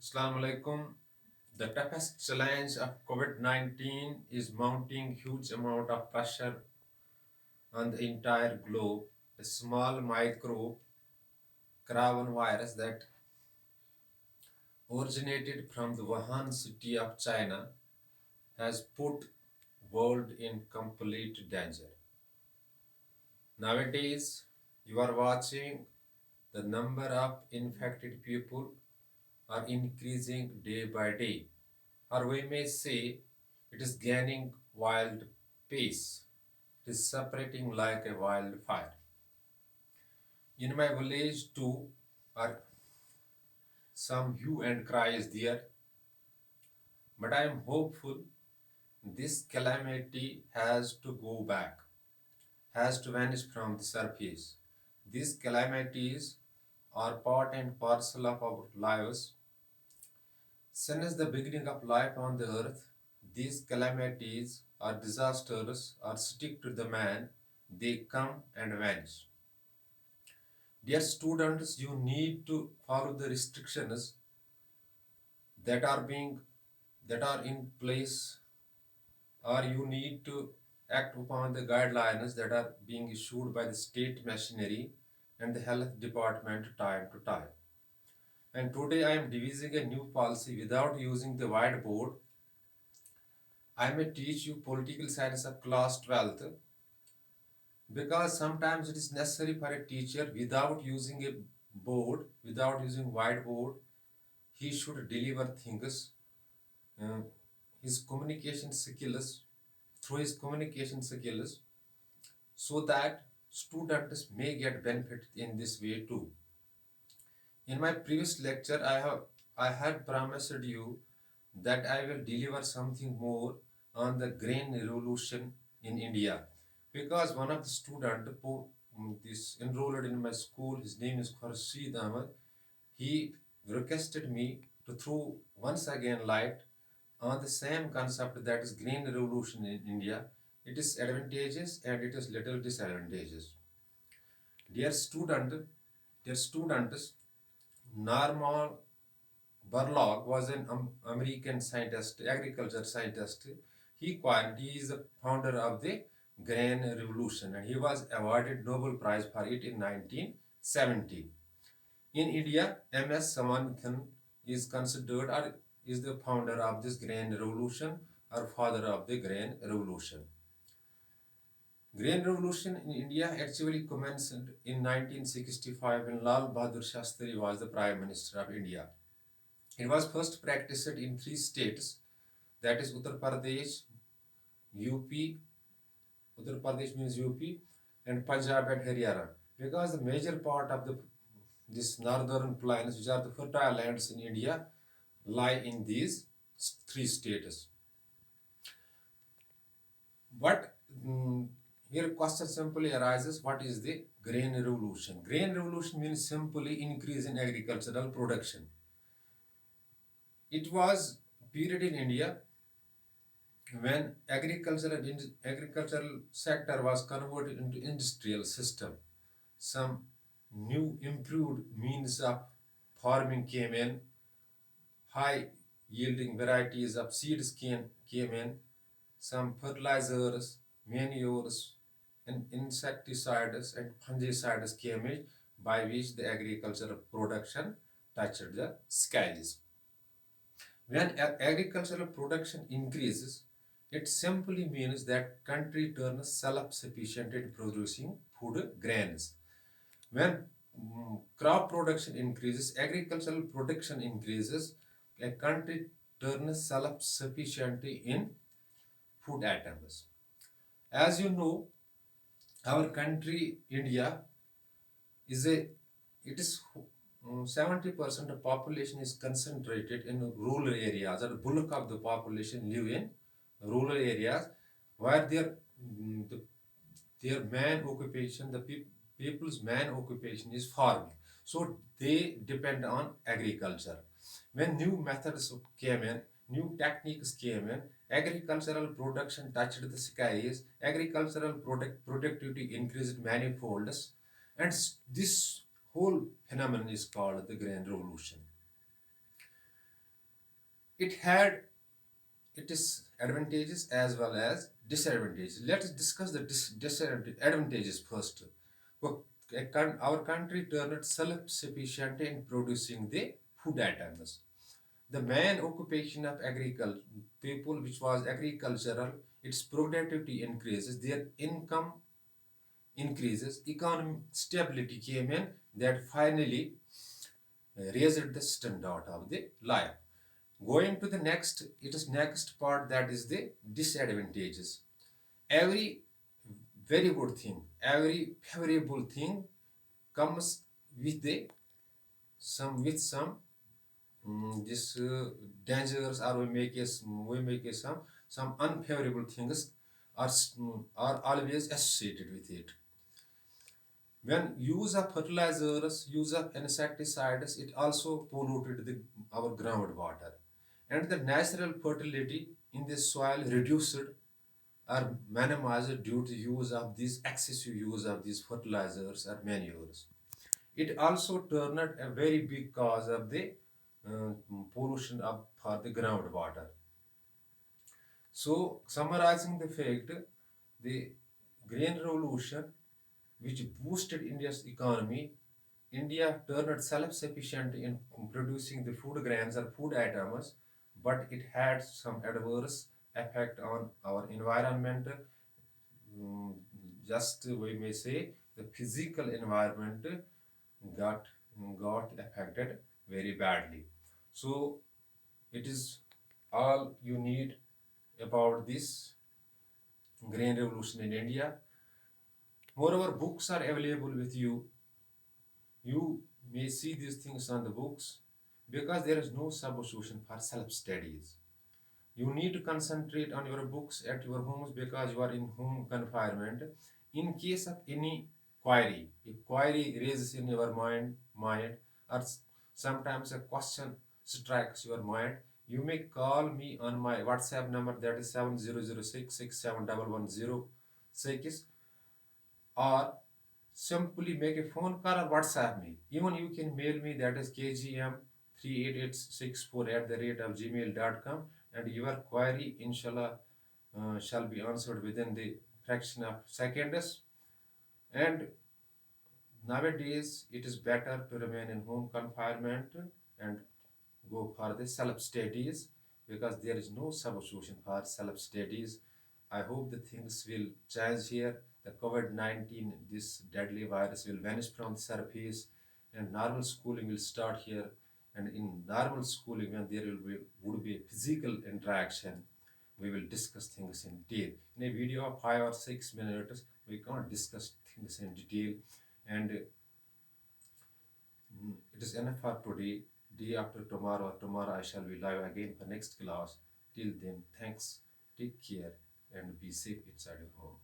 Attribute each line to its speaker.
Speaker 1: Assalamu alaikum. The toughest challenge of COVID-19 is mounting huge amount of pressure on the entire globe. A small microbe coronavirus that originated from the Wuhan city of China has put world in complete danger. Nowadays, you are watching the number of infected people are increasing day by day, or we may say it is gaining wild pace. It is separating like a wildfire. In my village too, are some hue and cry is there, but I am hopeful this calamity has to go back, has to vanish from the surface. These calamities are part and parcel of our lives. Since the beginning of life on the earth, these calamities or disasters are stick to the man, they come and vanish. Dear students, you need to follow the restrictions that are being that are in place, or you need to act upon the guidelines that are being issued by the state machinery and the health department time to time. And today I am devising a new policy without using the whiteboard. I may teach you political science of class 12th because sometimes it is necessary for a teacher without using a board, without using whiteboard, he should deliver things, uh, his communication skills, through his communication skills, so that students may get benefit in this way too. In my previous lecture, I had promised you that I will deliver something more on the grain revolution in India, because one of the student this enrolled in my school, his name is Khurshid Ahmed. He requested me to throw once again light on the same concept, that is green revolution in India. It is advantages and it is little disadvantages. Dear student, dear students, Norman Borlaug was an American scientist, agriculture scientist. He is the founder of the grain revolution, and he was awarded Nobel Prize for it in 1970. In India, M.S. Swaminathan is considered or is the founder of this grain revolution or father of the grain revolution. Grain revolution in India actually commenced in 1965 when Lal Bahadur Shastri was the Prime Minister of India. It was first practiced in three states, that is Uttar Pradesh, UP, Uttar Pradesh means UP, and Punjab and Haryana. Because the major part of the this northern plains, which are the fertile lands in India, lie in these three states. But here question simply arises, what is the grain revolution? Grain revolution means simply increase in agricultural production. It was period in India when agricultural sector was converted into industrial system. Some new improved means of farming came in, high yielding varieties of seeds came in, some fertilizers, manures, and insecticides and fungicides came in, by which the agricultural production touched the skies. When agricultural production increases, it simply means that country turns self-sufficient in producing food grains. When crop production increases, agricultural production increases, a country turns self-sufficient in food items. As you know, our country, India, is a it is 70% of population is concentrated in rural areas, or the bulk of the population live in rural areas where their main occupation, people's main occupation is farming. So they depend on agriculture. When new methods came in, new techniques came in, agricultural production touched the skies, agricultural productivity increased manifolds, and this whole phenomenon is called the grain revolution. It had its advantages as well as disadvantages. Let us discuss the disadvantages first. Well, our country turned self-sufficient in producing the food items. The main occupation of agriculture people, which was agricultural, its productivity increases, their income increases, economic stability came in, that finally raised the standard of the life. Going to the next, it is next part, that is the disadvantages. Every very good thing, every favorable thing comes with the some this dangers, or we make a some unfavorable things are always associated with it. When use of fertilizers, use of insecticides, it also polluted our groundwater, and the natural fertility in the soil reduced or minimized due to use of these excessive use of these fertilizers or manures. It also turned a very big cause of the uh, pollution of for the groundwater. So, summarizing the fact, the Green Revolution, which boosted India's economy, India turned self-sufficient in producing the food grains or food items, but it had some adverse effect on our environment. Mm, Just we may say the physical environment got got affected very badly. So it is all you need about this green revolution in India. Moreover, books are available with you. You may see these things on the books because there is no substitution for self studies. You need to concentrate on your books at your homes because you are in home confinement. In case of any query, if query raises in your mind, or sometimes a question strikes your mind, you may call me on my WhatsApp number, that is 7006671106, or simply make a phone call or WhatsApp me. Even you can mail me, that is kgm388664 at the rate of gmail.com, and your query, inshallah, shall be answered within the fraction of seconds. And nowadays, it is better to remain in home confinement and go for the self studies because there is no substitution for self studies. I hope the things will change here. The COVID 19, this deadly virus, will vanish from the surface and normal schooling will start here. And in normal schooling, when there would be physical interaction, we will discuss things in detail. In a video of 5 or 6 minutes, we can't discuss things in detail. And it is enough for today. Day after tomorrow, tomorrow I shall be live again for next class. Till then, thanks, take care, and be safe inside your home.